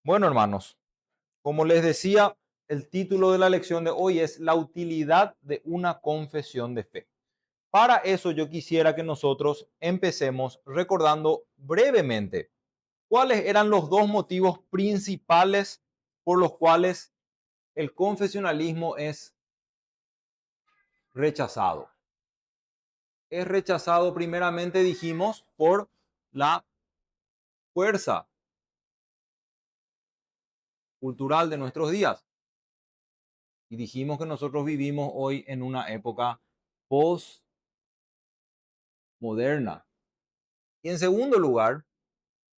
Bueno, hermanos, como les decía, el título de la lección de hoy es la utilidad de una confesión de fe. Para eso yo quisiera que nosotros empecemos recordando brevemente cuáles eran los dos motivos principales por los cuales el confesionalismo es rechazado. Es rechazado primeramente, dijimos, por la fuerza cultural de nuestros días. Y dijimos que nosotros vivimos hoy en una época postmoderna. Y en segundo lugar,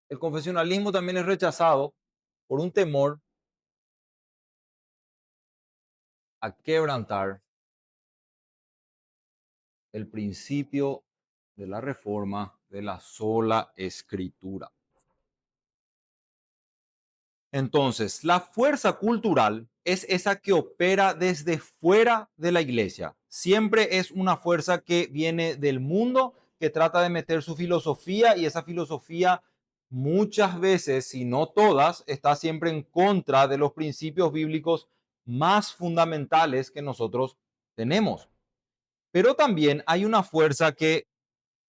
el confesionalismo también es rechazado por un temor a quebrantar el principio de la reforma de la sola escritura. Entonces, la fuerza cultural es esa que opera desde fuera de la iglesia. Siempre es una fuerza que viene del mundo, que trata de meter su filosofía y esa filosofía muchas veces, si no todas, está siempre en contra de los principios bíblicos más fundamentales que nosotros tenemos. Pero también hay una fuerza que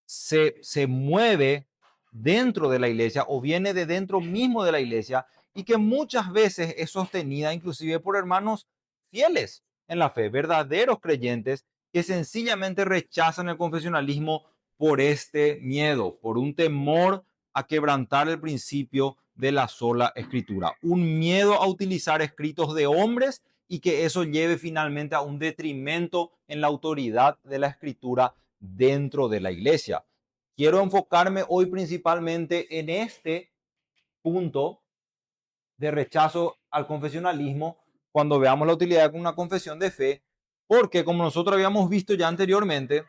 se mueve dentro de la iglesia o viene de dentro mismo de la iglesia y que muchas veces es sostenida inclusive por hermanos fieles en la fe, verdaderos creyentes que sencillamente rechazan el confesionalismo por este miedo, por un temor a quebrantar el principio de la sola escritura, un miedo a utilizar escritos de hombres y que eso lleve finalmente a un detrimento en la autoridad de la escritura dentro de la iglesia. Quiero enfocarme hoy principalmente en este punto de rechazo al confesionalismo cuando veamos la utilidad de una confesión de fe, porque como nosotros habíamos visto ya anteriormente,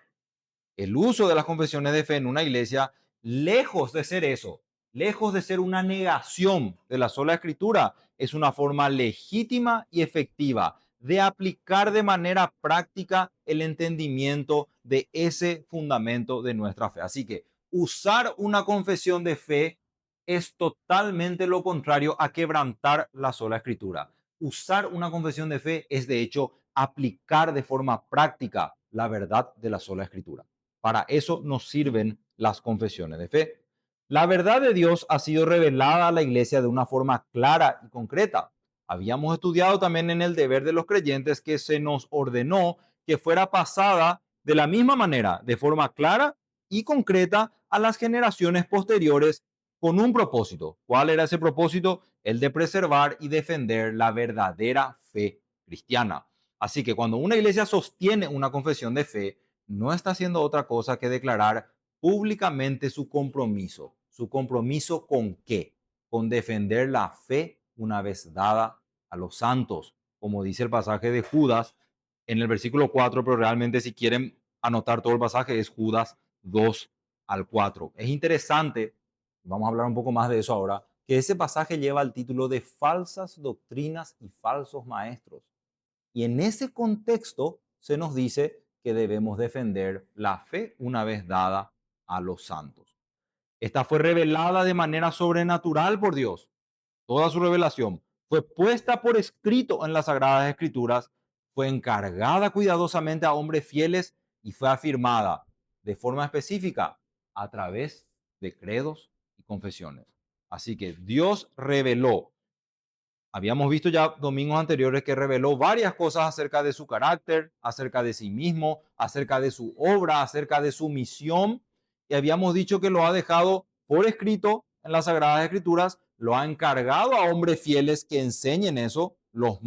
el uso de las confesiones de fe en una iglesia, lejos de ser eso, lejos de ser una negación de la sola escritura, es una forma legítima y efectiva de aplicar de manera práctica el entendimiento de ese fundamento de nuestra fe. Así que usar una confesión de fe es totalmente lo contrario a quebrantar la sola escritura. Usar una confesión de fe es de hecho aplicar de forma práctica la verdad de la sola escritura. Para eso nos sirven las confesiones de fe. La verdad de Dios ha sido revelada a la iglesia de una forma clara y concreta. Habíamos estudiado también en el deber de los creyentes que se nos ordenó que fuera pasada de la misma manera, de forma clara y concreta, a las generaciones posteriores con un propósito. ¿Cuál era ese propósito? El de preservar y defender la verdadera fe cristiana. Así que cuando una iglesia sostiene una confesión de fe, no está haciendo otra cosa que declarar públicamente su compromiso. ¿Su compromiso con qué? Con defender la fe una vez dada a los santos, como dice el pasaje de Judas en el versículo 4, pero realmente si quieren anotar todo el pasaje es Judas 2 al 4. Es interesante, vamos a hablar un poco más de eso ahora, que ese pasaje lleva el título de falsas doctrinas y falsos maestros. Y en ese contexto se nos dice que debemos defender la fe una vez dada a los santos. Esta fue revelada de manera sobrenatural por Dios. Toda su revelación fue puesta por escrito en las Sagradas Escrituras, fue encargada cuidadosamente a hombres fieles y fue afirmada de forma específica a través de credos y confesiones. Así que Dios reveló. Habíamos visto ya domingos anteriores que reveló varias cosas acerca de su carácter, acerca de sí mismo, acerca de su obra, acerca de su misión. Y habíamos dicho que lo ha dejado por escrito en las Sagradas Escrituras, lo ha encargado a hombres fieles que enseñen eso. Los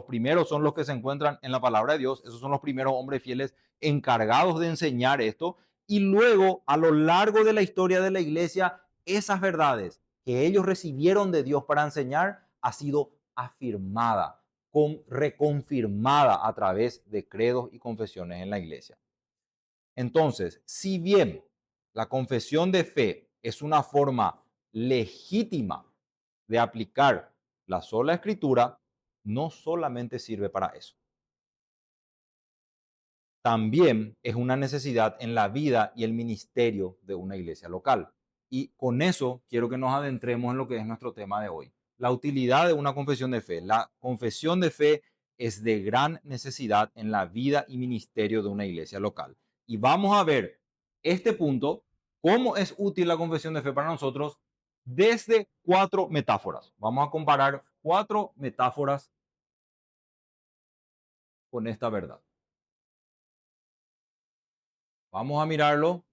primeros son los que se encuentran en la palabra de Dios. Esos son los primeros hombres fieles encargados de enseñar esto. Y luego, a lo largo de la historia de la iglesia, esas verdades que ellos recibieron de Dios para enseñar ha sido afirmada, reconfirmada a través de credos y confesiones en la iglesia. Entonces, si bien la confesión de fe es una forma legítima de aplicar la sola escritura, no solamente sirve para eso. También es una necesidad en la vida y el ministerio de una iglesia local. Y con eso quiero que nos adentremos en lo que es nuestro tema de hoy. la utilidad de una confesión de fe. La confesión de fe es de gran necesidad en la vida y ministerio de una iglesia local. Y vamos a ver este punto, cómo es útil la confesión de fe para nosotros desde cuatro metáforas. Vamos a comparar cuatro metáforas con esta verdad. Vamos a mirarlo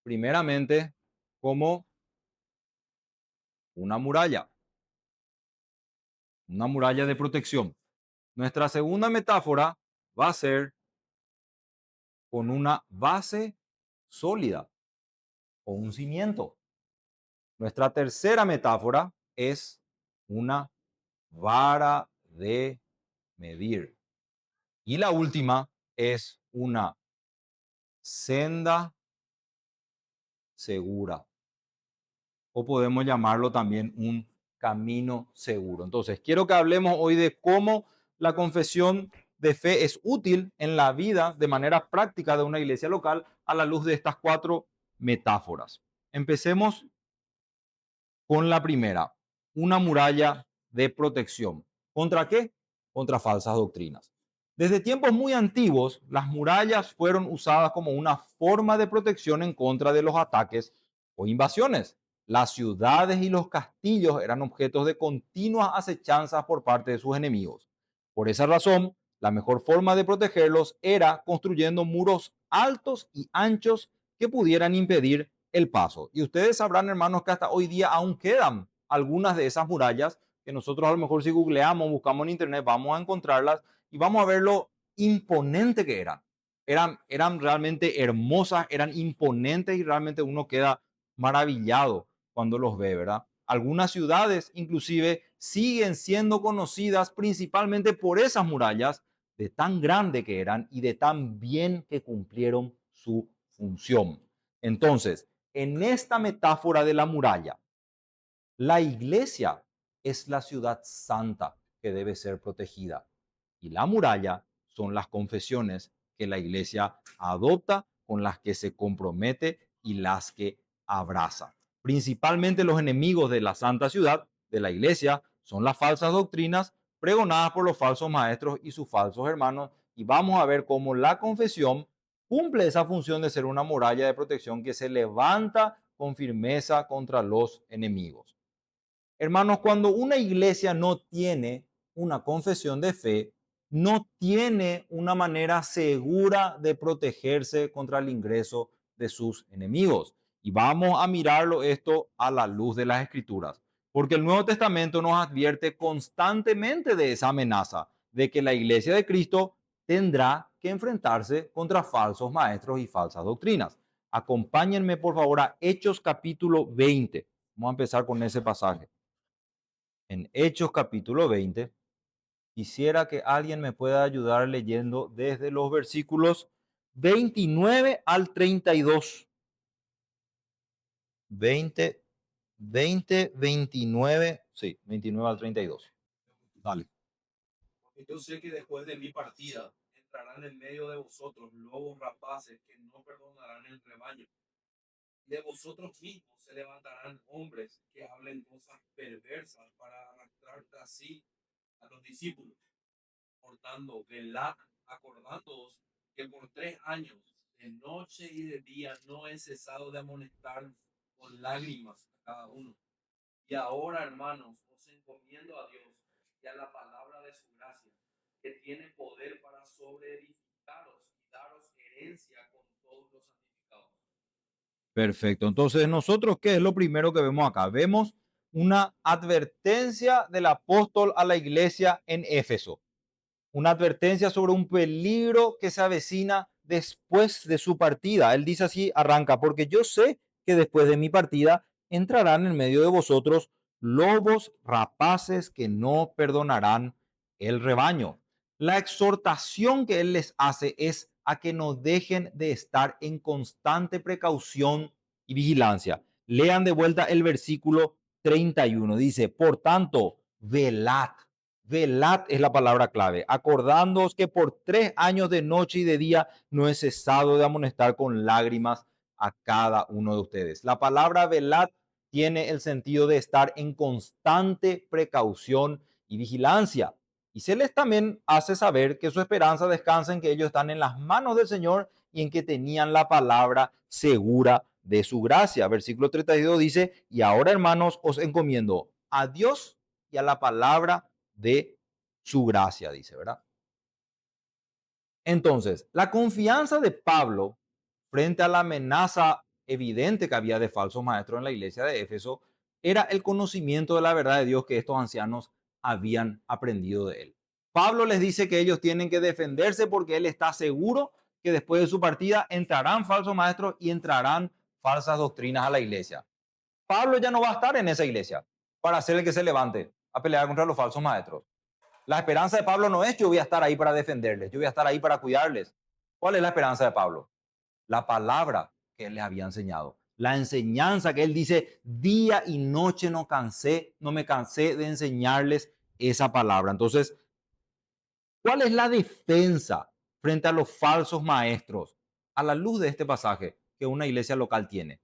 primeramente como una muralla de protección. Nuestra segunda metáfora va a ser con una base sólida o un cimiento. Nuestra tercera metáfora es una vara de medir. Y la última es una senda segura, o podemos llamarlo también un camino seguro. Entonces, quiero que hablemos hoy de cómo la confesión de fe es útil en la vida de manera práctica de una iglesia local a la luz de estas cuatro metáforas. Empecemos con la primera, una muralla de protección. ¿Contra qué? Contra falsas doctrinas. Desde tiempos muy antiguos, las murallas fueron usadas como una forma de protección en contra de los ataques o invasiones. Las ciudades y los castillos eran objetos de continuas acechanzas por parte de sus enemigos. Por esa razón, la mejor forma de protegerlos era construyendo muros altos y anchos que pudieran impedir el paso. Y ustedes sabrán, hermanos, que hasta hoy día aún quedan algunas de esas murallas que nosotros a lo mejor si googleamos, buscamos en internet, vamos a encontrarlas y vamos a ver lo imponente que eran. Eran realmente hermosas, eran imponentes y realmente uno queda maravillado cuando los ve, ¿verdad? Algunas ciudades inclusive siguen siendo conocidas principalmente por esas murallas de tan grande que eran y de tan bien que cumplieron su función. Entonces, en esta metáfora de la muralla, la iglesia es la ciudad santa que debe ser protegida y la muralla son las confesiones que la iglesia adopta, con las que se compromete y las que abraza. Principalmente los enemigos de la santa ciudad, de la iglesia, son las falsas doctrinas pregonadas por los falsos maestros y sus falsos hermanos. Y vamos a ver cómo la confesión cumple esa función de ser una muralla de protección que se levanta con firmeza contra los enemigos. Hermanos, cuando una iglesia no tiene una confesión de fe, no tiene una manera segura de protegerse contra el ingreso de sus enemigos. Y vamos a mirarlo esto a la luz de las Escrituras, porque el Nuevo Testamento nos advierte constantemente de esa amenaza, de que la iglesia de Cristo tendrá que enfrentarse contra falsos maestros y falsas doctrinas. Acompáñenme por favor a Hechos capítulo 20. Vamos a empezar con ese pasaje. En Hechos capítulo 20, quisiera que alguien me pueda ayudar leyendo desde los versículos 29 al 32. 20, 20, 29, sí, 29 al 32. Dale. Porque yo sé que después de mi partida entrarán en medio de vosotros lobos rapaces que no perdonarán el rebaño. De vosotros mismos se levantarán hombres que hablen cosas perversas para arrastrar tras sí a los discípulos. Por tanto, velad, acordándoos que por 3 años, de noche y de día, no he cesado de amonestar con lágrimas a cada uno. Y ahora, hermanos, os encomiendo a Dios y a la palabra de su gracia, que tiene poder para sobreedificaros y daros herencia con todos los santificados. Perfecto. Entonces, nosotros, ¿qué es lo primero que vemos acá? Vemos una advertencia del apóstol a la iglesia en Éfeso. Una advertencia sobre un peligro que se avecina después de su partida. Él dice así, arranca, porque yo sé que después de mi partida entrarán en medio de vosotros lobos rapaces que no perdonarán el rebaño. La exhortación que él les hace es a que no dejen de estar en constante precaución y vigilancia. Lean de vuelta el versículo 31. Dice, por tanto, velad. Velad es la palabra clave, acordándoos que por 3 años de noche y de día no he cesado de amonestar con lágrimas a cada uno de ustedes. La palabra velad tiene el sentido de estar en constante precaución y vigilancia. Y se les también hace saber que su esperanza descansa en que ellos están en las manos del Señor y en que tenían la palabra segura de su gracia. Versículo 32 dice, y ahora hermanos os encomiendo a Dios y a la palabra de su gracia, dice, ¿verdad? Entonces, la confianza de Pablo frente a la amenaza evidente que había de falsos maestros en la iglesia de Éfeso era el conocimiento de la verdad de Dios que estos ancianos habían aprendido de él. Pablo les dice que ellos tienen que defenderse porque él está seguro que después de su partida entrarán falsos maestros y entrarán falsas doctrinas a la iglesia. Pablo ya no va a estar en esa iglesia para ser el que se levante a pelear contra los falsos maestros. La esperanza de Pablo no es yo voy a estar ahí para defenderles, yo voy a estar ahí para cuidarles. ¿Cuál es la esperanza de Pablo? La palabra que él les había enseñado. La enseñanza que él dice, día y noche no me cansé de enseñarles esa palabra. Entonces, ¿cuál es la defensa frente a los falsos maestros a la luz de este pasaje que una iglesia local tiene?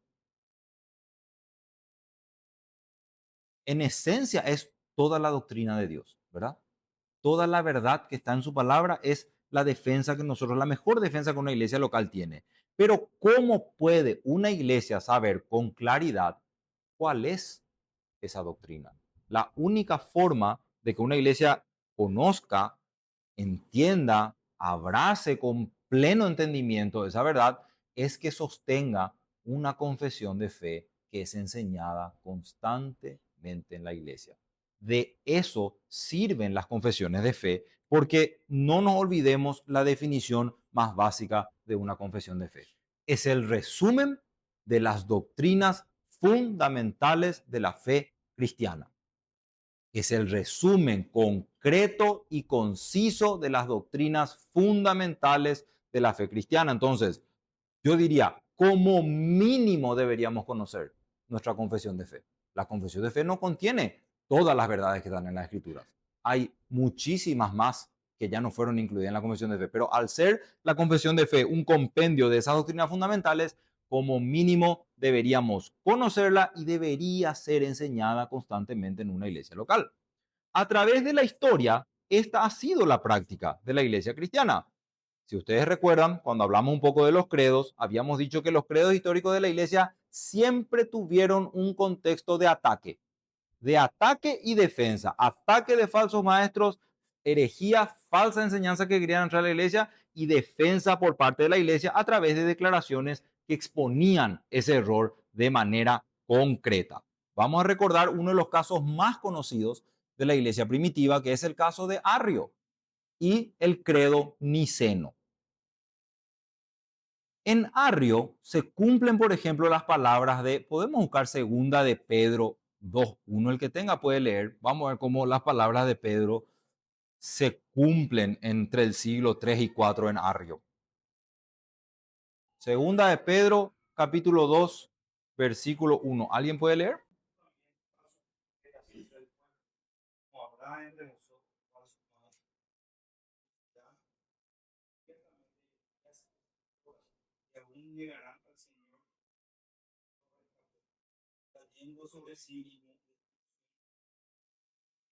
En esencia es toda la doctrina de Dios, ¿verdad? Toda la verdad que está en su palabra es la defensa que nosotros, la mejor defensa que una iglesia local tiene. Pero ¿cómo puede una iglesia saber con claridad cuál es esa doctrina? La única forma de que una iglesia conozca, entienda, abrace con pleno entendimiento esa verdad es que sostenga una confesión de fe que es enseñada constantemente en la iglesia. De eso sirven las confesiones de fe, porque no nos olvidemos la definición más básica de una confesión de fe. Es el resumen de las doctrinas fundamentales de la fe cristiana. Es el resumen concreto y conciso de las doctrinas fundamentales de la fe cristiana. Entonces, yo diría, como mínimo deberíamos conocer nuestra confesión de fe. La confesión de fe no contiene todas las verdades que están en las escrituras. Hay muchísimas más que ya no fueron incluidas en la confesión de fe, pero al ser la confesión de fe un compendio de esas doctrinas fundamentales, como mínimo deberíamos conocerla y debería ser enseñada constantemente en una iglesia local. A través de la historia, esta ha sido la práctica de la iglesia cristiana. Si ustedes recuerdan, cuando hablamos un poco de los credos, habíamos dicho que los credos históricos de la iglesia siempre tuvieron un contexto de ataque y defensa, ataque de falsos maestros, herejía, falsa enseñanza que querían entrar a la iglesia y defensa por parte de la iglesia a través de declaraciones que exponían ese error de manera concreta. Vamos a recordar uno de los casos más conocidos de la iglesia primitiva, que es el caso de Arrio y el credo niceno. En Arrio se cumplen, por ejemplo, las palabras de, podemos buscar segunda de Pedro 2:1, el que tenga puede leer, vamos a ver cómo las palabras de Pedro se cumplen entre el siglo 3 y 4 en Arrio. Segunda de Pedro, capítulo 2, versículo 1. ¿Alguien puede leer? Como habrá entre vosotros falsos maestros, que aún llegarán al Señor, trayendo sobre sí.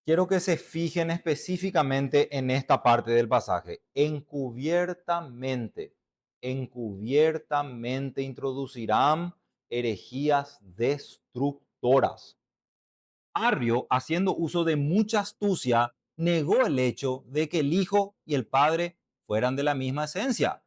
Quiero que se fijen específicamente en esta parte del pasaje. Encubiertamente introducirán herejías destructoras. Arrio, haciendo uso de mucha astucia, negó el hecho de que el Hijo y el Padre fueran de la misma esencia,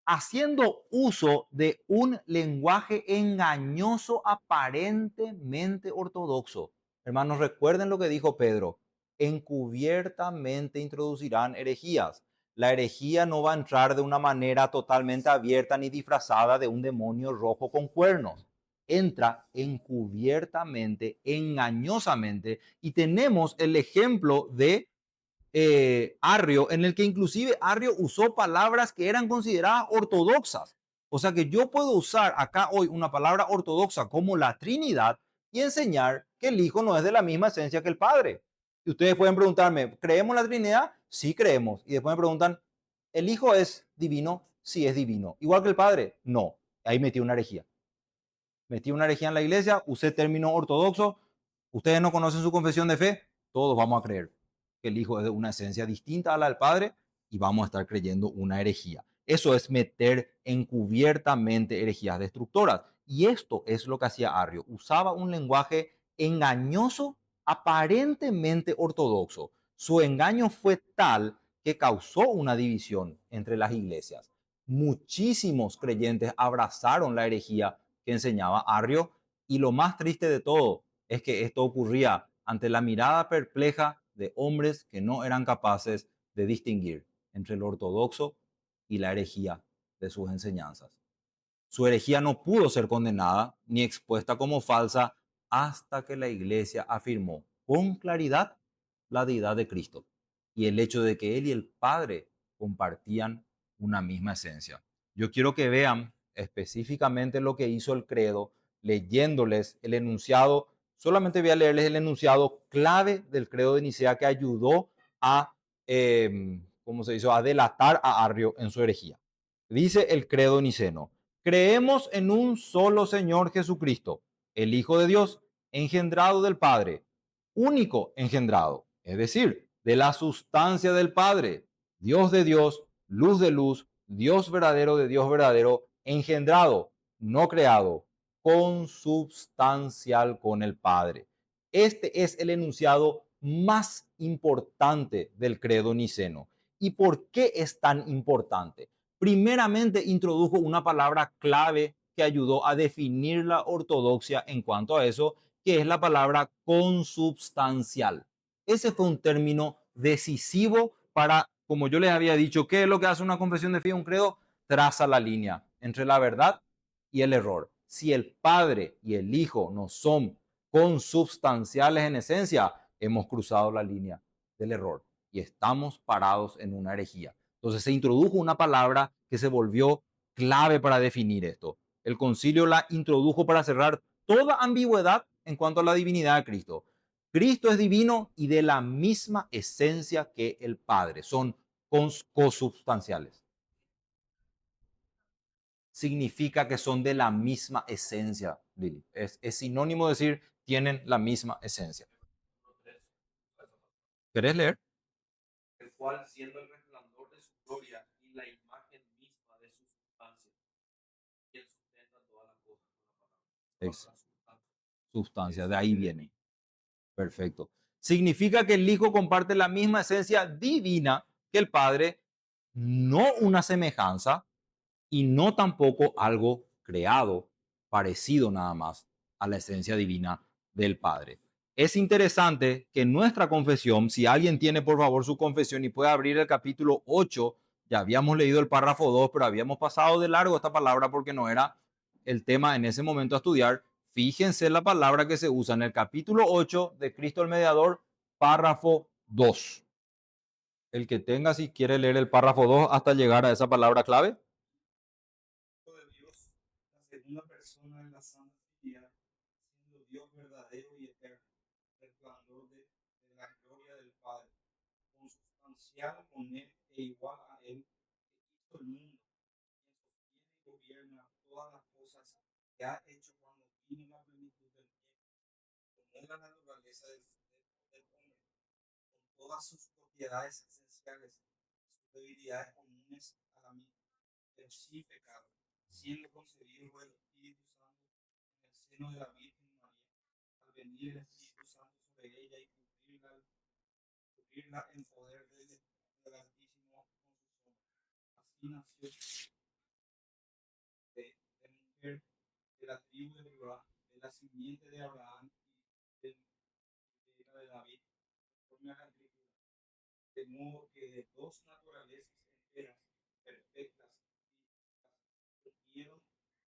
haciendo uso de un lenguaje engañoso aparentemente ortodoxo. Hermanos, recuerden lo que dijo Pedro, encubiertamente introducirán herejías. La herejía no va a entrar de una manera totalmente abierta ni disfrazada de un demonio rojo con cuernos. Entra encubiertamente, engañosamente, y tenemos el ejemplo de Arrio, en el que inclusive Arrio usó palabras que eran consideradas ortodoxas. O sea que yo puedo usar acá hoy una palabra ortodoxa como la Trinidad y enseñar que el Hijo no es de la misma esencia que el Padre. Y ustedes pueden preguntarme, ¿creemos la Trinidad? Sí creemos. Y después me preguntan, ¿el Hijo es divino? Sí es divino. ¿Igual que el Padre? No. Ahí metí una herejía. metí una herejía en la iglesia, usé término ortodoxo, ustedes no conocen su confesión de fe, todos vamos a creer que el Hijo es de una esencia distinta a la del Padre y vamos a estar creyendo una herejía. Eso es meter encubiertamente herejías destructoras. Y esto es lo que hacía Arrio. Usaba un lenguaje engañoso, aparentemente ortodoxo. Su engaño fue tal que causó una división entre las iglesias. Muchísimos creyentes abrazaron la herejía que enseñaba Arrio y lo más triste de todo es que esto ocurría ante la mirada perpleja de hombres que no eran capaces de distinguir entre lo ortodoxo y la herejía de sus enseñanzas. Su herejía no pudo ser condenada ni expuesta como falsa hasta que la iglesia afirmó con claridad la deidad de Cristo y el hecho de que él y el Padre compartían una misma esencia. Yo quiero que vean específicamente lo que hizo el credo leyéndoles el enunciado. Solamente voy a leerles el enunciado clave del credo de Nicea que ayudó a, ¿cómo se hizo?, a delatar a Arrio en su herejía. Dice el credo niceno: creemos en un solo Señor Jesucristo, el Hijo de Dios, engendrado del Padre, único engendrado, es decir, de la sustancia del Padre, Dios de Dios, luz de luz, Dios verdadero de Dios verdadero, engendrado, no creado, consubstancial con el Padre. Este es el enunciado más importante del credo niceno. ¿Y por qué es tan importante? Primeramente introdujo una palabra clave que ayudó a definir la ortodoxia en cuanto a eso, que es la palabra consubstancial. Ese fue un término decisivo para, como yo les había dicho, ¿qué es lo que hace una confesión de fe? Un credo traza la línea entre la verdad y el error. Si el Padre y el Hijo no son consubstanciales en esencia, hemos cruzado la línea del error y estamos parados en una herejía. Entonces se introdujo una palabra que se volvió clave para definir esto. El concilio la introdujo para cerrar toda ambigüedad en cuanto a la divinidad de Cristo. Cristo es divino y de la misma esencia que el Padre. Son consubstanciales. Significa que son de la misma esencia, Lili. Es sinónimo de decir tienen la misma esencia. ¿Querés leer? El cual, siendo el resplandor de su gloria y la imagen misma de su sustancia, y él sustenta todas las cosas con la Es palabra sustancia. sustancia, de ahí viene. Perfecto. Significa que el Hijo comparte la misma esencia divina que el Padre, no una semejanza y no tampoco algo creado, parecido nada más a la esencia divina del Padre. Es interesante que nuestra confesión, si alguien tiene por favor su confesión y puede abrir el capítulo 8, ya habíamos leído el párrafo 2, pero habíamos pasado de largo esta palabra porque no era el tema en ese momento a estudiar. Fíjense la palabra que se usa en el capítulo 8 de Cristo el Mediador, párrafo 2. El que tenga, si quiere leer el párrafo 2 hasta llegar a esa palabra clave. De Dios, la segunda persona de la Santa Trinidad, siendo Dios verdadero y eterno, resplandor de la gloria del Padre, consustancial con Él e igual a Él, que hizo el mundo, quien sostiene y gobierna todas las cosas, que ha hecho cuando vino la plenitud del tiempo, tomó la naturaleza del hombre, con todas sus propiedades esenciales, sus debilidades comunes a la misma, pero sin pecado, siendo concebido por el Espíritu Santo en el seno de la Virgen María, al venir el Espíritu Santo sobre ella y cubrirla en poder del Altísimo con su sombra. Así nació de mujer de la tribu de Judá, de la simiente de Abraham y de la de David, conforme a la Escritura, de modo que de dos naturalezas enteras, perfectas y unieron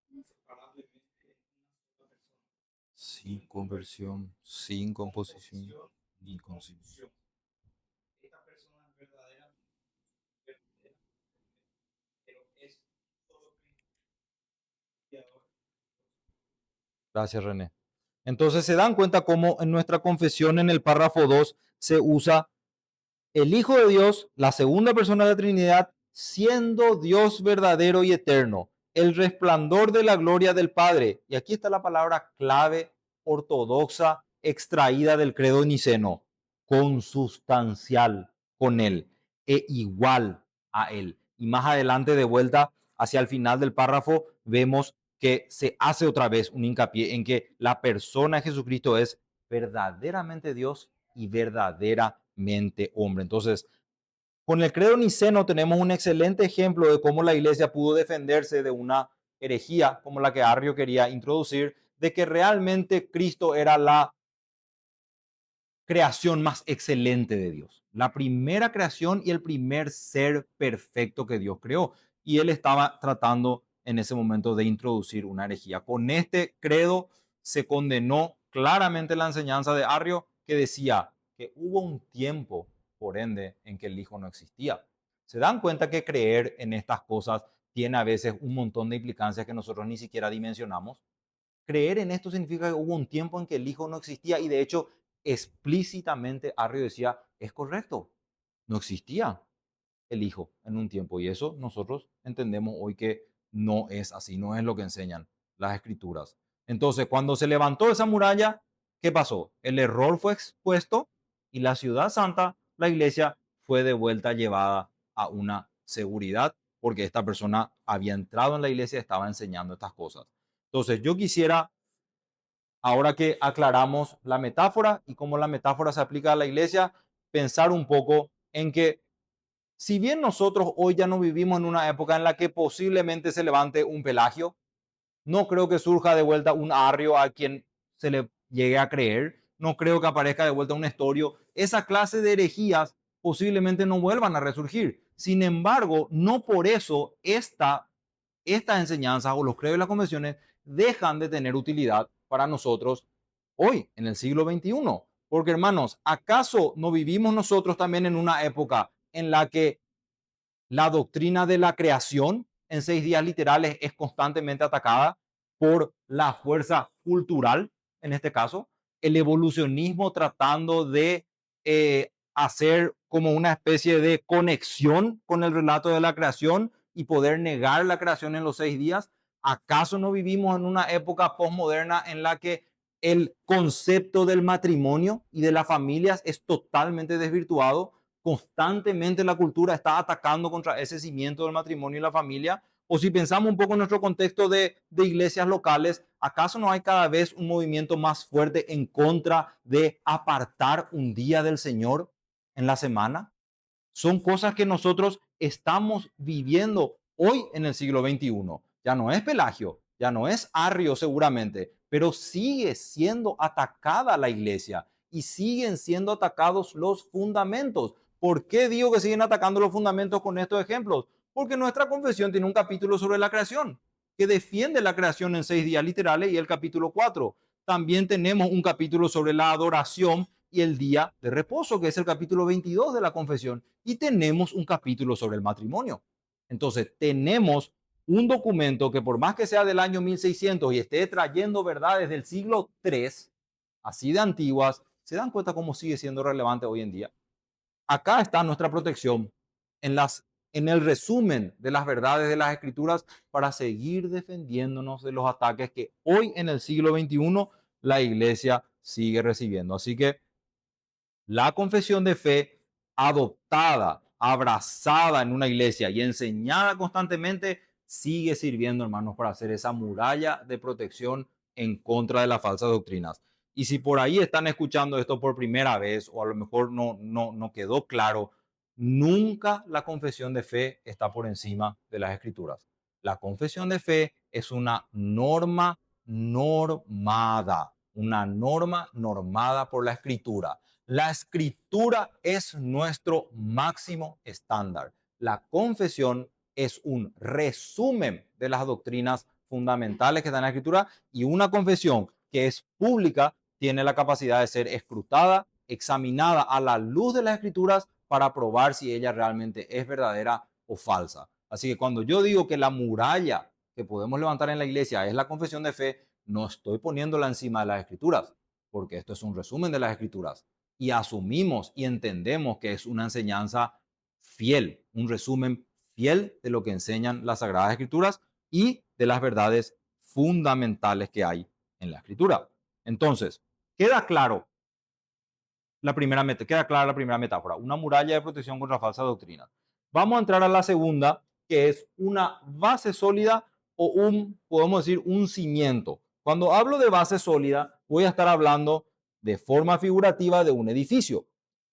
inseparablemente en una sola persona. Sin conversión, sin composición, ni Ni concepción. confusión. Esta persona es verdaderamente verdadera, pero es solo Cristo, mediador. Gracias, René. Entonces se dan cuenta cómo en nuestra confesión en el párrafo 2 se usa el Hijo de Dios, la segunda persona de la Trinidad, siendo Dios verdadero y eterno, el resplandor de la gloria del Padre. Y aquí está la palabra clave ortodoxa extraída del credo niceno, consustancial con él e igual a él. Y más adelante, de vuelta hacia el final del párrafo, vemos que se hace otra vez un hincapié en que la persona de Jesucristo es verdaderamente Dios y verdaderamente hombre. Entonces, con el credo niceno tenemos un excelente ejemplo de cómo la iglesia pudo defenderse de una herejía como la que Arrio quería introducir, de que realmente Cristo era la creación más excelente de Dios, la primera creación y el primer ser perfecto que Dios creó. Y él estaba tratando en ese momento de introducir una herejía. Con este credo se condenó claramente la enseñanza de Arrio, que decía que hubo un tiempo, por ende, en que el Hijo no existía. Se dan cuenta que creer en estas cosas tiene a veces un montón de implicancias que nosotros ni siquiera dimensionamos. Creer en esto significa que hubo un tiempo en que el Hijo no existía, y de hecho explícitamente Arrio decía, es correcto, no existía el Hijo en un tiempo, y eso nosotros entendemos hoy que no es así, no es lo que enseñan las Escrituras. Entonces, cuando se levantó esa muralla, ¿qué pasó? El error fue expuesto y la ciudad santa, la iglesia, fue de vuelta llevada a una seguridad, porque esta persona había entrado en la iglesia y estaba enseñando estas cosas. Entonces, yo quisiera, ahora que aclaramos la metáfora y cómo la metáfora se aplica a la iglesia, pensar un poco en que si bien nosotros hoy ya no vivimos en una época en la que posiblemente se levante un Pelagio, no creo que surja de vuelta un Arrio a quien se le llegue a creer, no creo que aparezca de vuelta un Nestorio. Esa clase de herejías posiblemente no vuelvan a resurgir. Sin embargo, no por eso estas enseñanzas o los credos y las convenciones dejan de tener utilidad para nosotros hoy, en el siglo XXI. Porque, hermanos, ¿acaso no vivimos nosotros también en una época en la que la doctrina de la creación en 6 días literales es constantemente atacada por la fuerza cultural, en este caso, el evolucionismo tratando de hacer como una especie de conexión con el relato de la creación y poder negar la creación en los 6 días? ¿Acaso no vivimos en una época postmoderna en la que el concepto del matrimonio y de las familias es totalmente desvirtuado? Constantemente la cultura está atacando contra ese cimiento del matrimonio y la familia. O si pensamos un poco en nuestro contexto de iglesias locales, ¿acaso no hay cada vez un movimiento más fuerte en contra de apartar un día del Señor en la semana? Son cosas que nosotros estamos viviendo hoy en el siglo XXI. Ya no es Pelagio, ya no es Arrio seguramente, pero sigue siendo atacada la iglesia y siguen siendo atacados los fundamentos. ¿Por qué digo que siguen atacando los fundamentos con estos ejemplos? Porque nuestra confesión tiene un capítulo sobre la creación, que defiende la creación en 6 días literales, y el capítulo 4. También tenemos un capítulo sobre la adoración y el día de reposo, que es el capítulo 22 de la confesión, y tenemos un capítulo sobre el matrimonio. Entonces, tenemos un documento que, por más que sea del año 1600 y esté trayendo verdades del siglo III, así de antiguas, se dan cuenta cómo sigue siendo relevante hoy en día. Acá está nuestra protección en el resumen de las verdades de las Escrituras, para seguir defendiéndonos de los ataques que hoy en el siglo XXI la iglesia sigue recibiendo. Así que la confesión de fe adoptada, abrazada en una iglesia y enseñada constantemente sigue sirviendo, hermanos, para hacer esa muralla de protección en contra de las falsas doctrinas. Y si por ahí están escuchando esto por primera vez, o a lo mejor no quedó claro, nunca la confesión de fe está por encima de las Escrituras. La confesión de fe es una norma normada por la Escritura. La Escritura es nuestro máximo estándar. La confesión es un resumen de las doctrinas fundamentales que están en la Escritura, y una confesión que es pública tiene la capacidad de ser escrutada, examinada a la luz de las Escrituras, para probar si ella realmente es verdadera o falsa. Así que cuando yo digo que la muralla que podemos levantar en la iglesia es la confesión de fe, no estoy poniéndola encima de las Escrituras, porque esto es un resumen de las Escrituras y asumimos y entendemos que es una enseñanza fiel, un resumen fiel de lo que enseñan las Sagradas Escrituras, y de las verdades fundamentales que hay en la Escritura. Entonces, queda claro queda clara la primera metáfora, una muralla de protección contra falsas doctrinas. Vamos a entrar a la segunda, que es una base sólida o podemos decir, un cimiento. Cuando hablo de base sólida, voy a estar hablando de forma figurativa de un edificio.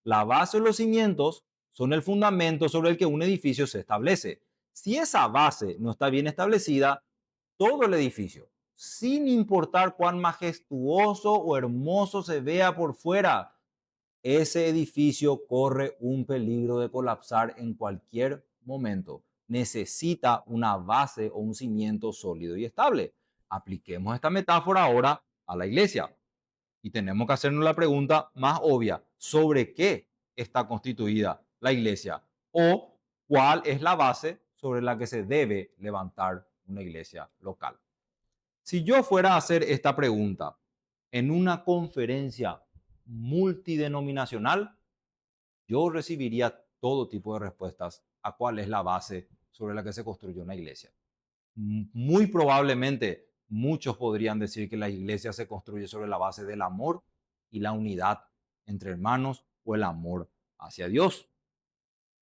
La base o los cimientos son el fundamento sobre el que un edificio se establece. Si esa base no está bien establecida, todo el edificio, sin importar cuán majestuoso o hermoso se vea por fuera, ese edificio corre un peligro de colapsar en cualquier momento. Necesita una base o un cimiento sólido y estable. Apliquemos esta metáfora ahora a la iglesia y tenemos que hacernos la pregunta más obvia: ¿sobre qué está constituida la iglesia? ¿O cuál es la base sobre la que se debe levantar una iglesia local? Si yo fuera a hacer esta pregunta en una conferencia multidenominacional, yo recibiría todo tipo de respuestas a cuál es la base sobre la que se construye una iglesia. Muy probablemente muchos podrían decir que la iglesia se construye sobre la base del amor y la unidad entre hermanos o el amor hacia Dios.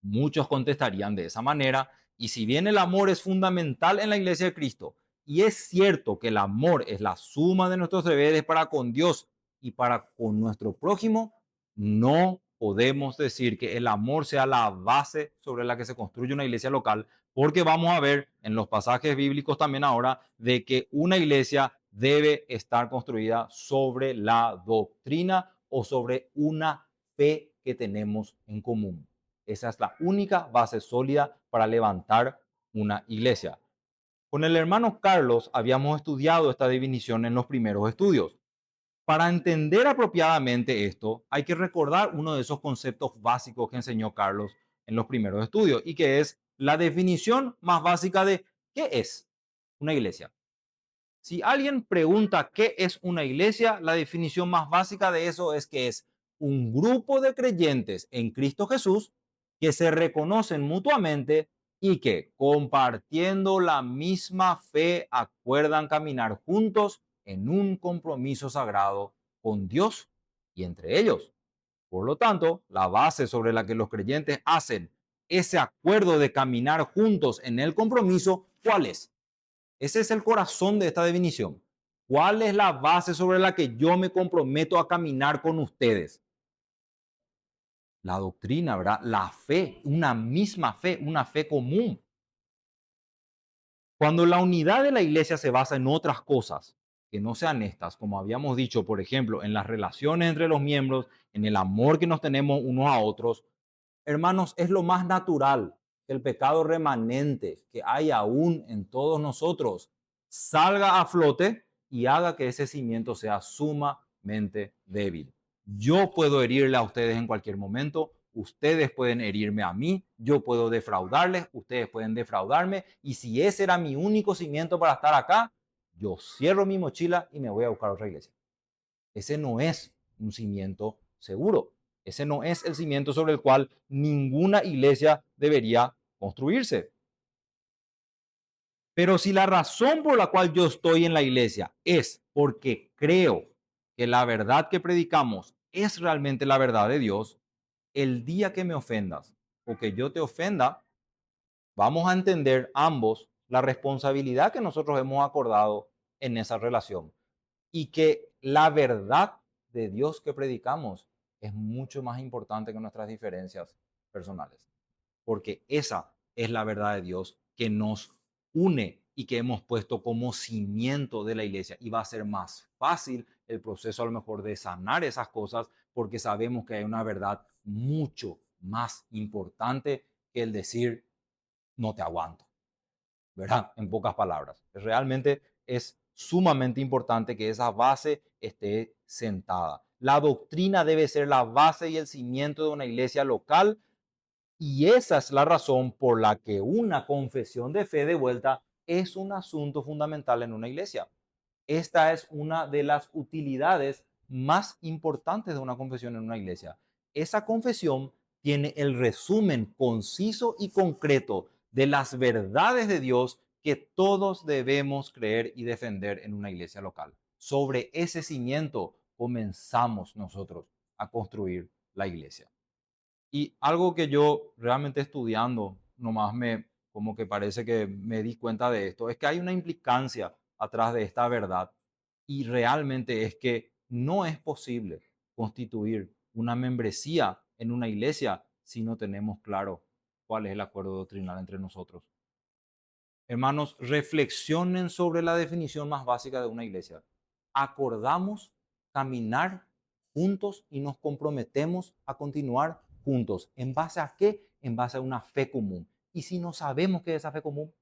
Muchos contestarían de esa manera, y si bien el amor es fundamental en la iglesia de Cristo, y es cierto que el amor es la suma de nuestros deberes para con Dios y para con nuestro prójimo, no podemos decir que el amor sea la base sobre la que se construye una iglesia local, porque vamos a ver en los pasajes bíblicos también ahora de que una iglesia debe estar construida sobre la doctrina o sobre una fe que tenemos en común. Esa es la única base sólida para levantar una iglesia. Con el hermano Carlos habíamos estudiado esta definición en los primeros estudios. Para entender apropiadamente esto, hay que recordar uno de esos conceptos básicos que enseñó Carlos en los primeros estudios, y que es la definición más básica de qué es una iglesia. Si alguien pregunta qué es una iglesia, la definición más básica de eso es que es un grupo de creyentes en Cristo Jesús que se reconocen mutuamente y que, compartiendo la misma fe, acuerdan caminar juntos en un compromiso sagrado con Dios y entre ellos. Por lo tanto, la base sobre la que los creyentes hacen ese acuerdo de caminar juntos en el compromiso, ¿cuál es? Ese es el corazón de esta definición. ¿Cuál es la base sobre la que yo me comprometo a caminar con ustedes? La doctrina, ¿verdad? La fe, una misma fe, una fe común. Cuando la unidad de la iglesia se basa en otras cosas que no sean estas, como habíamos dicho, por ejemplo, en las relaciones entre los miembros, en el amor que nos tenemos unos a otros, hermanos, es lo más natural que el pecado remanente que hay aún en todos nosotros salga a flote y haga que ese cimiento sea sumamente débil. Yo puedo herirle a ustedes en cualquier momento, ustedes pueden herirme a mí, yo puedo defraudarles, ustedes pueden defraudarme, y si ese era mi único cimiento para estar acá, yo cierro mi mochila y me voy a buscar otra iglesia. Ese no es un cimiento seguro. Ese no es el cimiento sobre el cual ninguna iglesia debería construirse. Pero si la razón por la cual yo estoy en la iglesia es porque creo que la verdad que predicamos es realmente la verdad de Dios, el día que me ofendas o que yo te ofenda, vamos a entender ambos la responsabilidad que nosotros hemos acordado en esa relación, y que la verdad de Dios que predicamos es mucho más importante que nuestras diferencias personales, porque esa es la verdad de Dios que nos une y que hemos puesto como cimiento de la iglesia, y va a ser más fácil el proceso a lo mejor de sanar esas cosas, porque sabemos que hay una verdad mucho más importante que el decir no te aguanto, ¿verdad? En pocas palabras. Realmente es sumamente importante que esa base esté sentada. La doctrina debe ser la base y el cimiento de una iglesia local, y esa es la razón por la que una confesión de fe de vuelta es un asunto fundamental en una iglesia. Esta es una de las utilidades más importantes de una confesión en una iglesia. Esa confesión tiene el resumen conciso y concreto de las verdades de Dios que todos debemos creer y defender en una iglesia local. Sobre ese cimiento comenzamos nosotros a construir la iglesia. Y algo que yo realmente estudiando, nomás como que parece que me di cuenta de esto, es que hay una implicancia atrás de esta verdad. Y realmente es que no es posible constituir una membresía en una iglesia si no tenemos claro cuál es el acuerdo doctrinal entre nosotros. Hermanos, reflexionen sobre la definición más básica de una iglesia. Acordamos caminar juntos y nos comprometemos a continuar juntos. ¿En base a qué? En base a una fe común. Y si no sabemos qué es esa fe común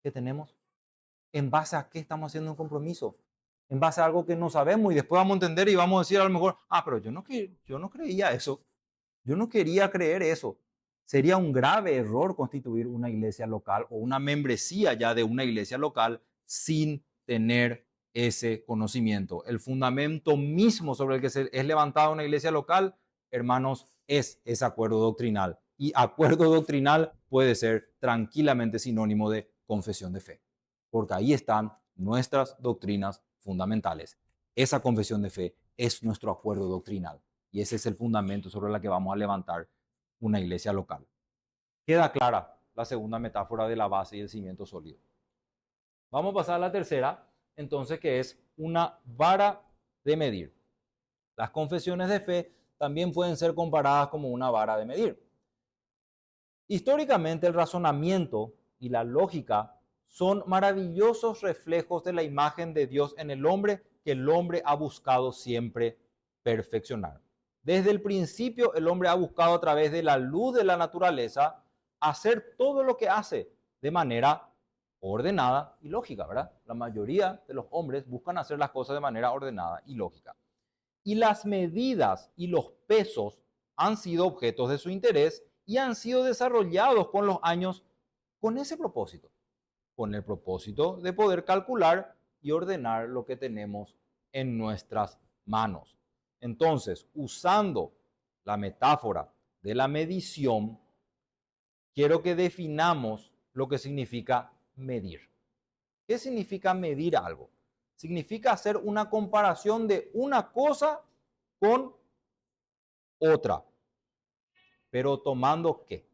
que tenemos, ¿en base a qué estamos haciendo un compromiso? En base a algo que no sabemos y después vamos a entender y vamos a decir a lo mejor, pero yo no creía eso. Yo no quería creer eso. Sería un grave error constituir una iglesia local o una membresía ya de una iglesia local sin tener ese conocimiento. El fundamento mismo sobre el que es levantada una iglesia local, hermanos, es ese acuerdo doctrinal. Y acuerdo doctrinal puede ser tranquilamente sinónimo de confesión de fe, porque ahí están nuestras doctrinas fundamentales. Esa confesión de fe es nuestro acuerdo doctrinal. Y ese es el fundamento sobre el que vamos a levantar una iglesia local. Queda clara la segunda metáfora de la base y el cimiento sólido. Vamos a pasar a la tercera, entonces, que es una vara de medir. Las confesiones de fe también pueden ser comparadas como una vara de medir. Históricamente, el razonamiento y la lógica son maravillosos reflejos de la imagen de Dios en el hombre que el hombre ha buscado siempre perfeccionar. Desde el principio, el hombre ha buscado a través de la luz de la naturaleza hacer todo lo que hace de manera ordenada y lógica, ¿verdad? La mayoría de los hombres buscan hacer las cosas de manera ordenada y lógica. Y las medidas y los pesos han sido objetos de su interés y han sido desarrollados con los años con ese propósito, con el propósito de poder calcular y ordenar lo que tenemos en nuestras manos. Entonces, usando la metáfora de la medición, quiero que definamos lo que significa medir. ¿Qué significa medir algo? Significa hacer una comparación de una cosa con otra, pero tomando ¿qué?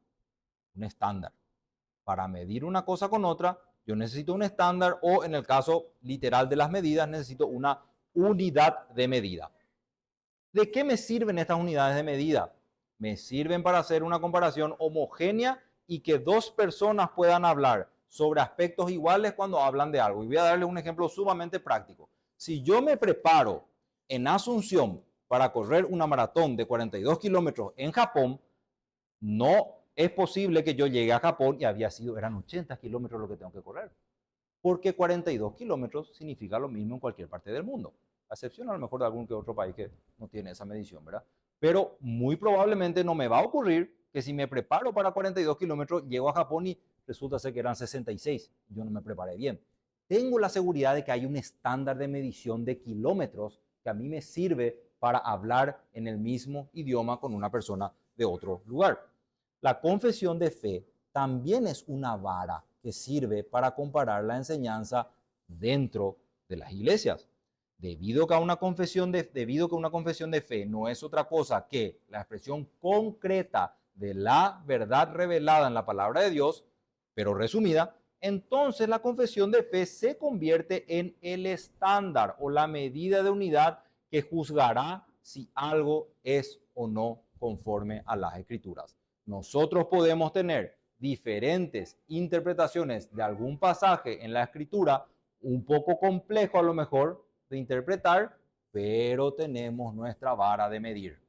Un estándar. Para medir una cosa con otra, yo necesito un estándar o en el caso literal de las medidas, necesito una unidad de medida. ¿De qué me sirven estas unidades de medida? Me sirven para hacer una comparación homogénea y que dos personas puedan hablar sobre aspectos iguales cuando hablan de algo. Y voy a darles un ejemplo sumamente práctico. Si yo me preparo en Asunción para correr una maratón de 42 kilómetros en Japón, no es posible que yo llegue a Japón y eran 80 kilómetros lo que tengo que correr. Porque 42 kilómetros significa lo mismo en cualquier parte del mundo. A excepción a lo mejor de algún que otro país que no tiene esa medición, ¿verdad? Pero muy probablemente no me va a ocurrir que si me preparo para 42 kilómetros, llego a Japón y resulta ser que eran 66. Yo no me preparé bien. Tengo la seguridad de que hay un estándar de medición de kilómetros que a mí me sirve para hablar en el mismo idioma con una persona de otro lugar. La confesión de fe también es una vara que sirve para comparar la enseñanza dentro de las iglesias. Debido a que una confesión de fe no es otra cosa que la expresión concreta de la verdad revelada en la palabra de Dios, pero resumida, entonces la confesión de fe se convierte en el estándar o la medida de unidad que juzgará si algo es o no conforme a las Escrituras. Nosotros podemos tener diferentes interpretaciones de algún pasaje en la Escritura, un poco complejo a lo mejor de interpretar, pero tenemos nuestra vara de medir.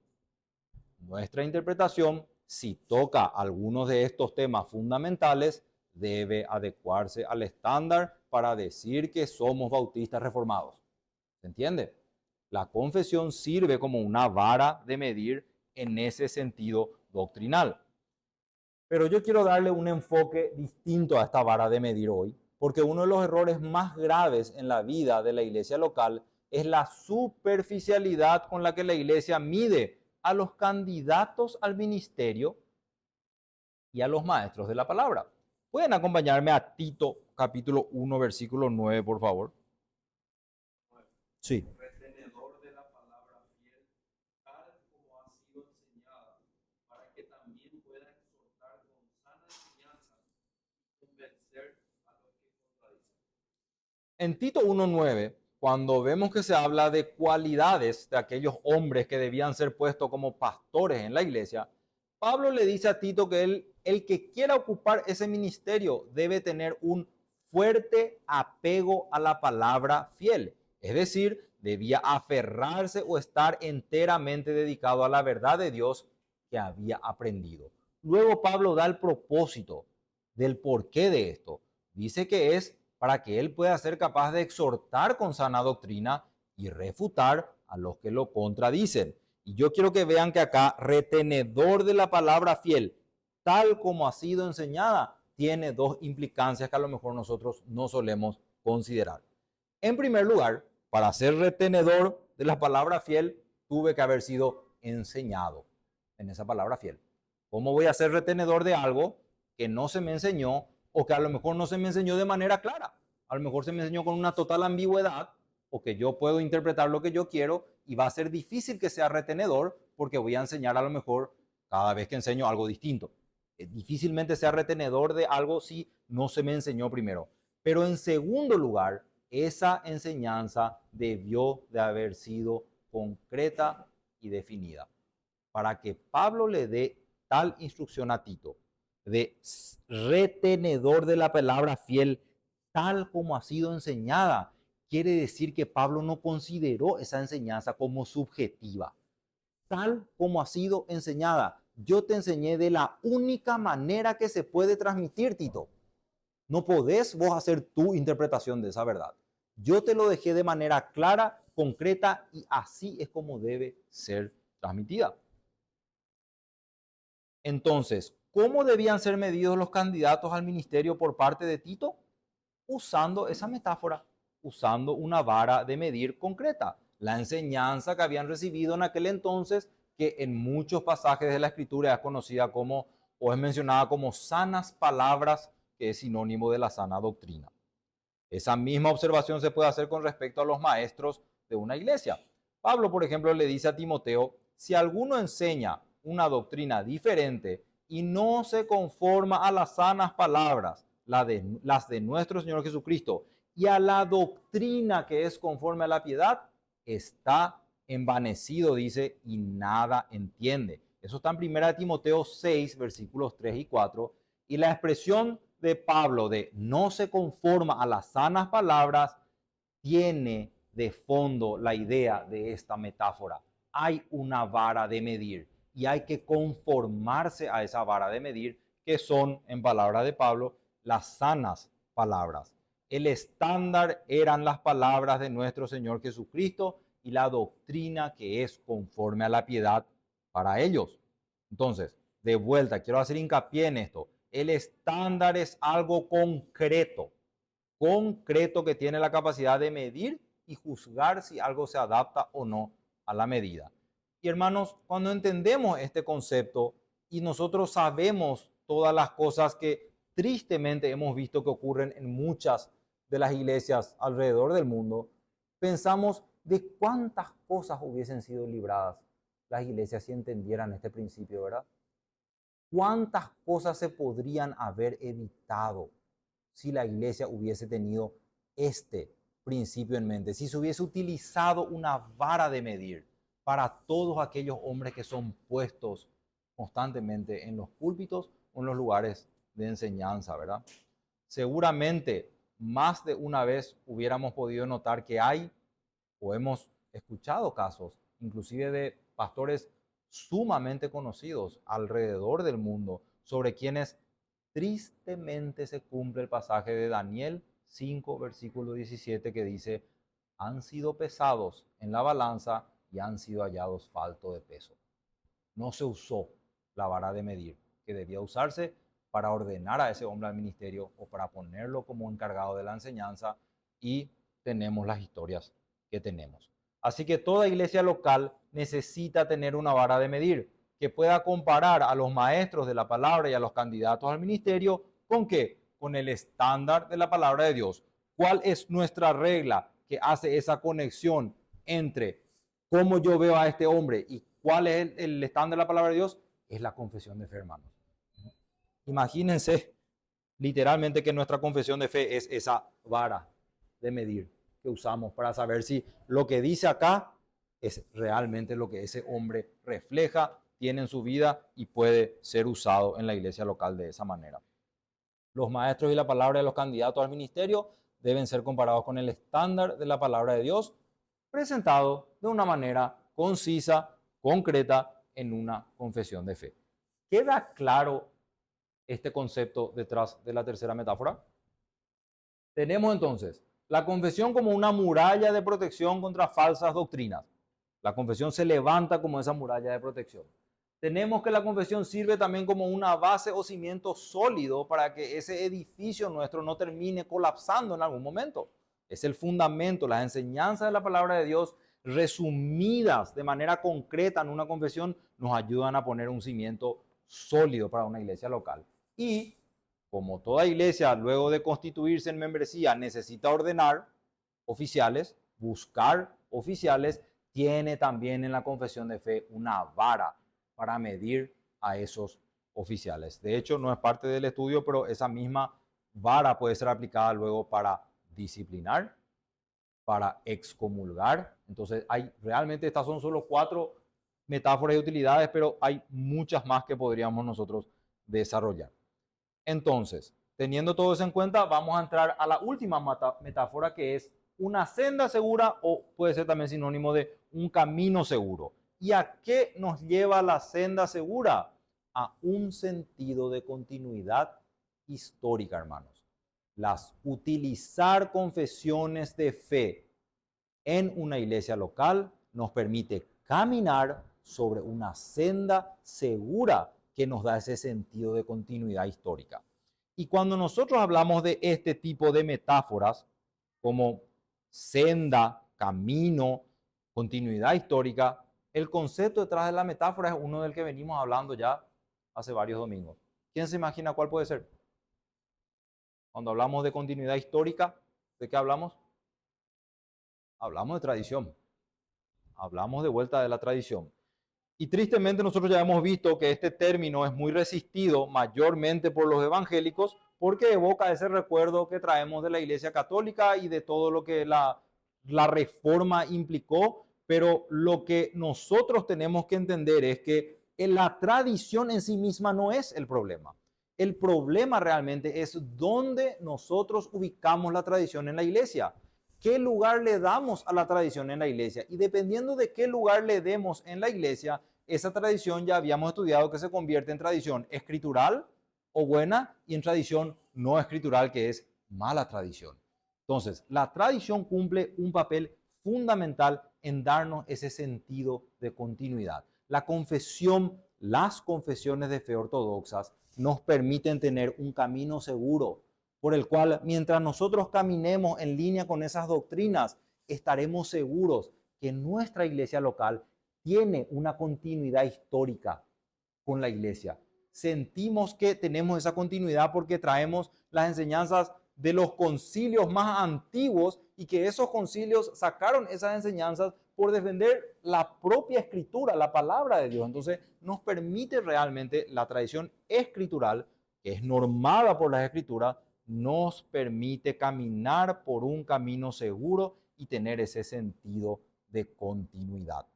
Nuestra interpretación, si toca algunos de estos temas fundamentales, debe adecuarse al estándar para decir que somos bautistas reformados. ¿Se entiende? La confesión sirve como una vara de medir en ese sentido doctrinal. Pero yo quiero darle un enfoque distinto a esta vara de medir hoy, porque uno de los errores más graves en la vida de la iglesia local es la superficialidad con la que la iglesia mide a los candidatos al ministerio y a los maestros de la palabra. ¿Pueden acompañarme a Tito, capítulo 1, versículo 9, por favor? Sí. Retenedor de la palabra fiel, tal como ha sido enseñada, para que también pueda exhortar con sana enseñanza y convencer a los que contradicen. En Tito 1:9, cuando vemos que se habla de cualidades de aquellos hombres que debían ser puestos como pastores en la iglesia, Pablo le dice a Tito que el que quiera ocupar ese ministerio debe tener un fuerte apego a la palabra fiel. Es decir, debía aferrarse o estar enteramente dedicado a la verdad de Dios que había aprendido. Luego Pablo da el propósito del porqué de esto. Dice que es para que él pueda ser capaz de exhortar con sana doctrina y refutar a los que lo contradicen. Y yo quiero que vean que acá, retenedor de la palabra fiel, tal como ha sido enseñada, tiene dos implicancias que a lo mejor nosotros no solemos considerar. En primer lugar, para ser retenedor de la palabra fiel, tuve que haber sido enseñado en esa palabra fiel. ¿Cómo voy a ser retenedor de algo que no se me enseñó o que a lo mejor no se me enseñó de manera clara? A lo mejor se me enseñó con una total ambigüedad o que yo puedo interpretar lo que yo quiero y va a ser difícil que sea retenedor porque voy a enseñar a lo mejor cada vez que enseño algo distinto. Difícilmente sea retenedor de algo si no se me enseñó primero. Pero en segundo lugar, esa enseñanza debió de haber sido concreta y definida. Para que Pablo le dé tal instrucción a Tito, de retenedor de la palabra fiel, tal como ha sido enseñada, quiere decir que Pablo no consideró esa enseñanza como subjetiva, tal como ha sido enseñada. Yo te enseñé de la única manera que se puede transmitir, Tito. No podés vos hacer tu interpretación de esa verdad. Yo te lo dejé de manera clara, concreta, y así es como debe ser transmitida. Entonces, ¿cómo debían ser medidos los candidatos al ministerio por parte de Tito? Usando esa metáfora, usando una vara de medir concreta, la enseñanza que habían recibido en aquel entonces, que en muchos pasajes de la Escritura es conocida como, o es mencionada como sanas palabras, que es sinónimo de la sana doctrina. Esa misma observación se puede hacer con respecto a los maestros de una iglesia. Pablo, por ejemplo, le dice a Timoteo, si alguno enseña una doctrina diferente y no se conforma a las sanas palabras, las de nuestro Señor Jesucristo, y a la doctrina que es conforme a la piedad, está envanecido, dice, y nada entiende. Eso está en 1 Timoteo 6, versículos 3 y 4, y la expresión de Pablo de no se conforma a las sanas palabras tiene de fondo la idea de esta metáfora. Hay una vara de medir y hay que conformarse a esa vara de medir, que son, en palabras de Pablo, las sanas palabras. El estándar eran las palabras de nuestro Señor Jesucristo y la doctrina que es conforme a la piedad para ellos. Entonces, de vuelta, quiero hacer hincapié en esto. El estándar es algo concreto, concreto que tiene la capacidad de medir y juzgar si algo se adapta o no a la medida. Y hermanos, cuando entendemos este concepto y nosotros sabemos todas las cosas que tristemente hemos visto que ocurren en muchas de las iglesias alrededor del mundo, pensamos de cuántas cosas hubiesen sido libradas las iglesias si entendieran este principio, ¿verdad? ¿Cuántas cosas se podrían haber evitado si la iglesia hubiese tenido este principio en mente? Si se hubiese utilizado una vara de medir para todos aquellos hombres que son puestos constantemente en los púlpitos o en los lugares de enseñanza, ¿verdad? Seguramente más de una vez hubiéramos podido notar que hay o hemos escuchado casos, inclusive de pastores sumamente conocidos alrededor del mundo, sobre quienes tristemente se cumple el pasaje de Daniel 5, versículo 17, que dice, han sido pesados en la balanza y han sido hallados falto de peso. No se usó la vara de medir que debía usarse para ordenar a ese hombre al ministerio o para ponerlo como encargado de la enseñanza, y tenemos las historias que tenemos. Así que toda iglesia local necesita tener una vara de medir que pueda comparar a los maestros de la palabra y a los candidatos al ministerio con qué? con el estándar de la palabra de Dios. ¿Cuál es nuestra regla que hace esa conexión entre cómo yo veo a este hombre y cuál es el estándar de la palabra de Dios? Es la confesión de fe, hermanos. Imagínense literalmente que nuestra confesión de fe es esa vara de medir que usamos para saber si lo que dice acá es realmente lo que ese hombre refleja, tiene en su vida y puede ser usado en la iglesia local de esa manera. Los maestros y la palabra de los candidatos al ministerio deben ser comparados con el estándar de la palabra de Dios, presentado de una manera concisa, concreta, en una confesión de fe. ¿Queda claro este concepto detrás de la tercera metáfora? Tenemos entonces la confesión como una muralla de protección contra falsas doctrinas. La confesión se levanta como esa muralla de protección. Tenemos que la confesión sirve también como una base o cimiento sólido para que ese edificio nuestro no termine colapsando en algún momento. Es el fundamento, las enseñanzas de la palabra de Dios resumidas de manera concreta en una confesión nos ayudan a poner un cimiento sólido para una iglesia local. Y como toda iglesia, luego de constituirse en membresía, necesita ordenar oficiales, buscar oficiales, tiene también en la confesión de fe una vara para medir a esos oficiales. De hecho, no es parte del estudio, pero esa misma vara puede ser aplicada luego para disciplinar, para excomulgar. Entonces, hay realmente estas son solo 4 metáforas y utilidades, pero hay muchas más que podríamos nosotros desarrollar. Entonces, teniendo todo eso en cuenta, vamos a entrar a la última metáfora, que es una senda segura, o puede ser también sinónimo de un camino seguro. ¿Y a qué nos lleva la senda segura? A un sentido de continuidad histórica, hermanos. Utilizar confesiones de fe en una iglesia local nos permite caminar sobre una senda segura que nos da ese sentido de continuidad histórica. Y cuando nosotros hablamos de este tipo de metáforas, como senda, camino, continuidad histórica, el concepto detrás de la metáfora es uno del que venimos hablando ya hace varios domingos. ¿Quién se imagina cuál puede ser? Cuando hablamos de continuidad histórica, ¿de qué hablamos? Hablamos de tradición. Hablamos de vuelta de la tradición. Y tristemente nosotros ya hemos visto que este término es muy resistido mayormente por los evangélicos porque evoca ese recuerdo que traemos de la Iglesia Católica y de todo lo que la reforma implicó, pero lo que nosotros tenemos que entender es que la tradición en sí misma no es el problema. El problema realmente es dónde nosotros ubicamos la tradición en la iglesia. ¿Qué lugar le damos a la tradición en la iglesia? Y dependiendo de qué lugar le demos en la iglesia, esa tradición ya habíamos estudiado que se convierte en tradición escritural o buena y en tradición no escritural, que es mala tradición. Entonces, la tradición cumple un papel fundamental en darnos ese sentido de continuidad. La confesión, las confesiones de fe ortodoxas nos permiten tener un camino seguro por el cual, mientras nosotros caminemos en línea con esas doctrinas, estaremos seguros que nuestra iglesia local tiene una continuidad histórica con la iglesia. Sentimos que tenemos esa continuidad porque traemos las enseñanzas de los concilios más antiguos y que esos concilios sacaron esas enseñanzas por defender la propia escritura, la palabra de Dios. Entonces nos permite realmente la tradición escritural, que es normada por las escrituras, nos permite caminar por un camino seguro y tener ese sentido de continuidad.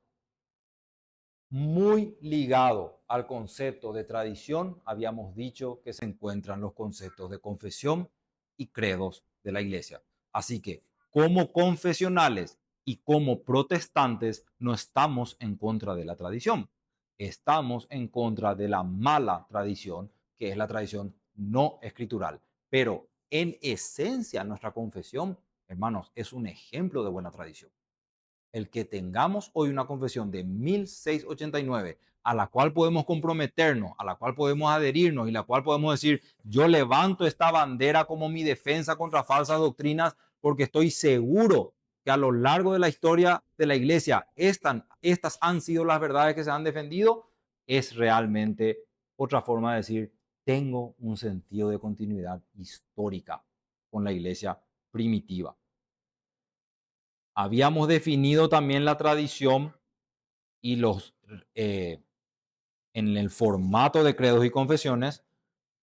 Muy ligado al concepto de tradición, habíamos dicho que se encuentran los conceptos de confesión y credos de la iglesia. Así que, como confesionales y como protestantes, no estamos en contra de la tradición. Estamos en contra de la mala tradición, que es la tradición no escritural. Pero en esencia, nuestra confesión, hermanos, es un ejemplo de buena tradición. El que tengamos hoy una confesión de 1689, a la cual podemos comprometernos, a la cual podemos adherirnos y la cual podemos decir, yo levanto esta bandera como mi defensa contra falsas doctrinas, porque estoy seguro que a lo largo de la historia de la iglesia estas han sido las verdades que se han defendido, es realmente otra forma de decir, tengo un sentido de continuidad histórica con la iglesia primitiva. Habíamos definido también la tradición y eh, en el formato de credos y confesiones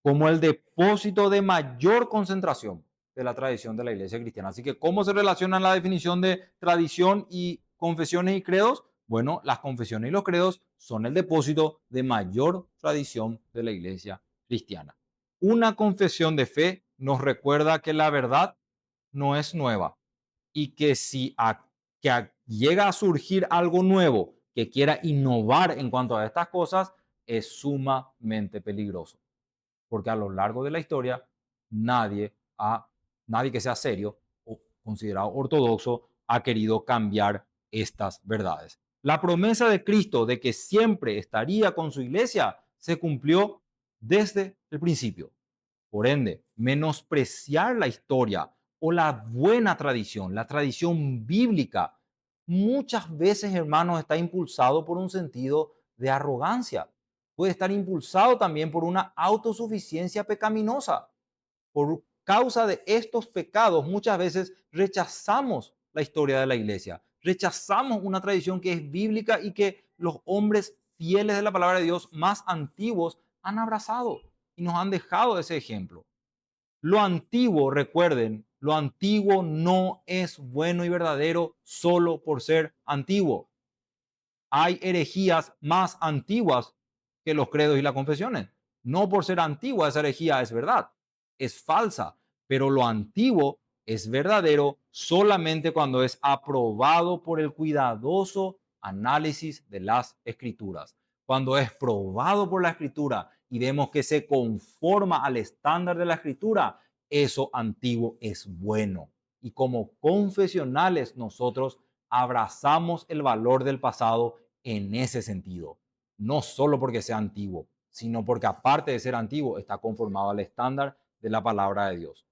como el depósito de mayor concentración de la tradición de la iglesia cristiana. Así que, ¿cómo se relaciona la definición de tradición y confesiones y credos? Bueno, las confesiones y los credos son el depósito de mayor tradición de la iglesia cristiana. Una confesión de fe nos recuerda que la verdad no es nueva y que si llega a surgir algo nuevo que quiera innovar en cuanto a estas cosas, es sumamente peligroso porque a lo largo de la historia nadie, nadie que sea serio o considerado ortodoxo ha querido cambiar estas verdades. La promesa de Cristo de que siempre estaría con su iglesia se cumplió desde el principio. Por ende, menospreciar la historia o la buena tradición, la tradición bíblica, muchas veces, hermanos, está impulsado por un sentido de arrogancia. Puede estar impulsado también por una autosuficiencia pecaminosa. Por causa de estos pecados, muchas veces rechazamos la historia de la iglesia, rechazamos una tradición que es bíblica y que los hombres fieles de la palabra de Dios más antiguos han abrazado y nos han dejado ese ejemplo. Lo antiguo, recuerden, lo antiguo no es bueno y verdadero solo por ser antiguo. Hay herejías más antiguas que los credos y las confesiones. No por ser antigua esa herejía es verdad, es falsa, pero lo antiguo es verdadero solamente cuando es aprobado por el cuidadoso análisis de las escrituras. Cuando es probado por la escritura y vemos que se conforma al estándar de la escritura, eso antiguo es bueno. Y como confesionales nosotros abrazamos el valor del pasado en ese sentido. No solo porque sea antiguo, sino porque aparte de ser antiguo, está conformado al estándar de la palabra de Dios.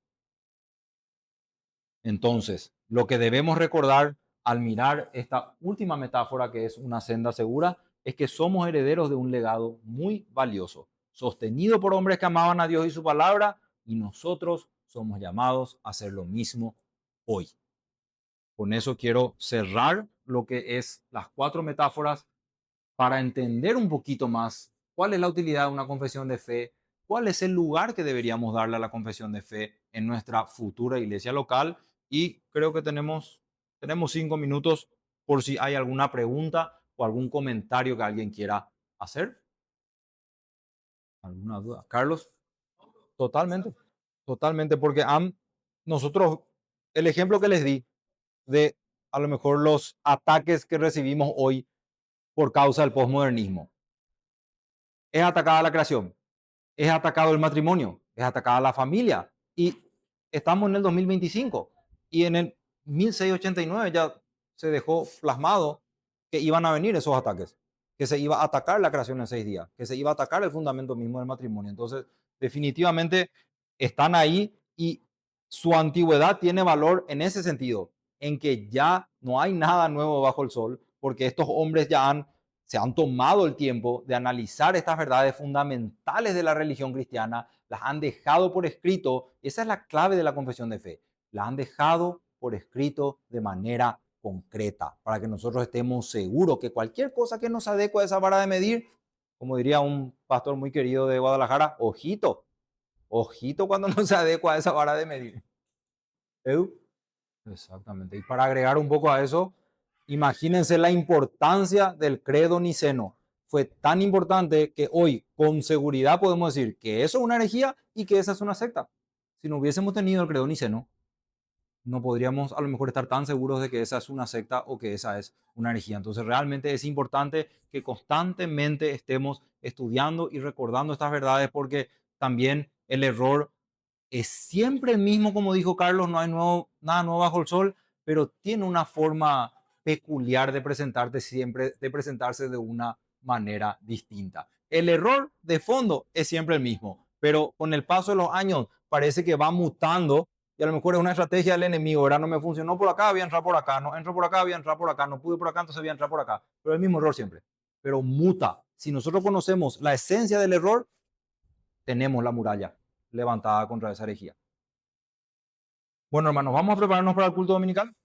Entonces, lo que debemos recordar al mirar esta última metáfora, que es una senda segura, es que somos herederos de un legado muy valioso, sostenido por hombres que amaban a Dios y su palabra, y nosotros somos llamados a hacer lo mismo hoy. Con eso quiero cerrar lo que es las 4 metáforas para entender un poquito más cuál es la utilidad de una confesión de fe, cuál es el lugar que deberíamos darle a la confesión de fe en nuestra futura iglesia local. Y creo que tenemos 5 minutos por si hay alguna pregunta o algún comentario que alguien quiera hacer. ¿Alguna duda? Carlos, totalmente, totalmente, porque nosotros, el ejemplo que les di de a lo mejor los ataques que recibimos hoy por causa del posmodernismo, es atacada la creación, es atacado el matrimonio, es atacada la familia. Y estamos en el 2025 y en el 1689 ya se dejó plasmado que iban a venir esos ataques, que se iba a atacar la creación en 6 días, que se iba a atacar el fundamento mismo del matrimonio. Entonces, definitivamente están ahí y su antigüedad tiene valor en ese sentido, en que ya no hay nada nuevo bajo el sol, porque estos hombres se han tomado el tiempo de analizar estas verdades fundamentales de la religión cristiana, las han dejado por escrito. Esa es la clave de la confesión de fe. Las han dejado por escrito de manera concreta, para que nosotros estemos seguros que cualquier cosa que nos adecue a esa vara de medir, como diría un pastor muy querido de Guadalajara, ojito, ojito cuando no se adecua a esa vara de medir. Edu. Exactamente. Y para agregar un poco a eso, imagínense la importancia del credo niceno. Fue tan importante que hoy con seguridad podemos decir que eso es una herejía y que esa es una secta. Si no hubiésemos tenido el credo niceno, no podríamos a lo mejor estar tan seguros de que esa es una secta o que esa es una herejía. Entonces realmente es importante que constantemente estemos estudiando y recordando estas verdades porque también el error es siempre el mismo, como dijo Carlos, no hay nada nuevo bajo el sol, pero tiene una forma peculiar de presentarte siempre, de presentarse de una manera distinta. El error de fondo es siempre el mismo, pero con el paso de los años parece que va mutando y a lo mejor es una estrategia del enemigo, ¿verdad? No me funcionó por acá, voy a entrar por acá, no entro por acá, voy a entrar por acá, no pude por acá, entonces voy a entrar por acá, pero el mismo error siempre, pero muta. Si nosotros conocemos la esencia del error, tenemos la muralla levantada contra esa herejía. Bueno, hermanos, vamos a prepararnos para el culto dominical.